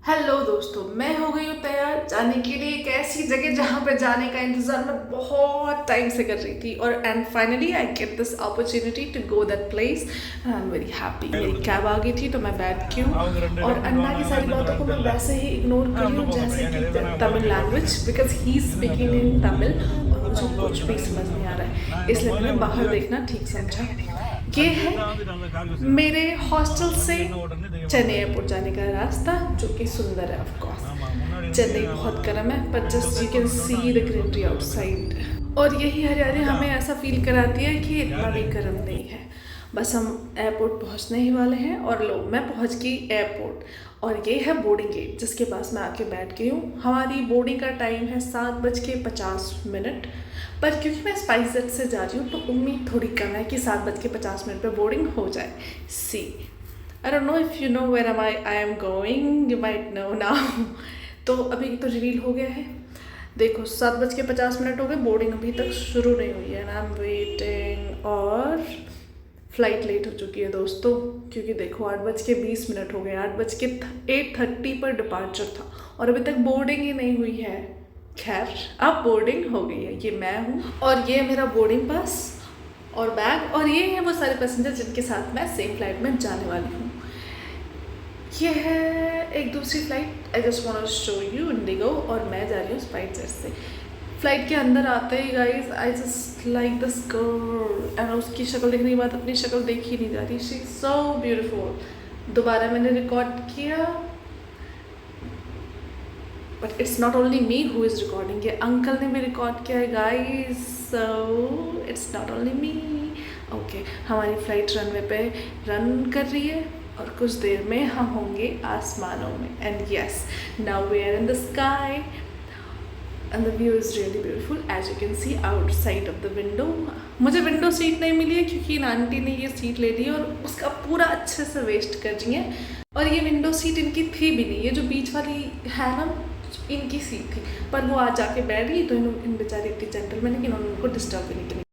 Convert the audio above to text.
Hello दोस्तों, मैं हो गई हूँ तैयार जाने के लिए एक ऐसी जगह जहाँ पे जाने का इंतज़ार मैं बहुत टाइम से कर रही थी and finally I get this opportunity to go that place and I am very happy. मेरी कैब आ गई थी तो मैं बैठ गई हूँ और अन्ना की सारी बातों को मैं वैसे ही इग्नोर कर रही हूँ जैसे कि Tamil language, because he speaking in Tamil और मुझे कुछ भी समझ नहीं आ रहा है, इसलिए मैंने बाहर देखना ठीक समझा। ये है मेरे हॉस्टल से चेन्नई एयरपोर्ट जाने का रास्ता, जो कि सुंदर है। ऑफ कोर्स चेन्नई बहुत गर्म है, पर just you can see the greenery outside. और यही हरियाली हमें ऐसा फील कराती है कि इतना भी गर्म नहीं है। बस हम एयरपोर्ट पहुंचने ही वाले हैं और लो मैं पहुंच गई एयरपोर्ट और ये है बोर्डिंग गेट जिसके पास मैं आके बैठ गई हूँ। हमारी बोर्डिंग का टाइम है 7:50, पर क्योंकि मैं स्पाइसजेट से जा रही हूँ तो उम्मीद थोड़ी कम है कि 7:50 पे बोर्डिंग हो जाए। See I don't know if you know where I am going, you might know now. तो अभी तो रिवील हो गया है। देखो 7:50 हो गए, बोर्डिंग अभी तक शुरू नहीं हुई है एंड आई एम वेटिंग। और फ़्लाइट लेट हो चुकी है दोस्तों, क्योंकि देखो 8:20 हो गए। 8:30 पर डिपार्चर था और अभी तक बोर्डिंग ही नहीं हुई है। खैर अब बोर्डिंग हो गई है। ये मैं हूँ और ये मेरा बोर्डिंग पास और बैग, और ये हैं वो सारे पैसेंजर जिनके साथ मैं सेम फ्लाइट में जाने वाली हूँ। ये है एक दूसरी flight, I just want to show you, IndiGo, और मैं जा रही हूँ स्पाइसजेट से। फ्लाइट के अंदर आते ही guys I just like this girl, and उसकी शक्ल देखने के बाद अपनी शक्ल देखी नहीं जा रही। She is so beautiful. दोबारा मैंने रिकॉर्ड किया, but it's not only me who is recording, ये अंकल ने भी रिकॉर्ड किया है guys, so it's not only me. Okay, हमारी फ़्लाइट रनवे पे रन कर रही है और कुछ देर में हम होंगे आसमानों में। And yes, now we are in the sky and the view is really beautiful as you can see outside of the window। मुझे विंडो सीट नहीं मिली है क्योंकि इन आंटी ने ये सीट ले ली है और उसका पूरा अच्छे से वेस्ट कर रही है। और ये विंडो सीट इनकी थी भी नहीं, ये जो बीच वाली है ना इनकी सीट थी, पर वो आज आके बैठ गई तो इन बेचारी इतनी जेंटलमैन है कि उन्होंने उनको डिस्टर्ब भी नहीं किया।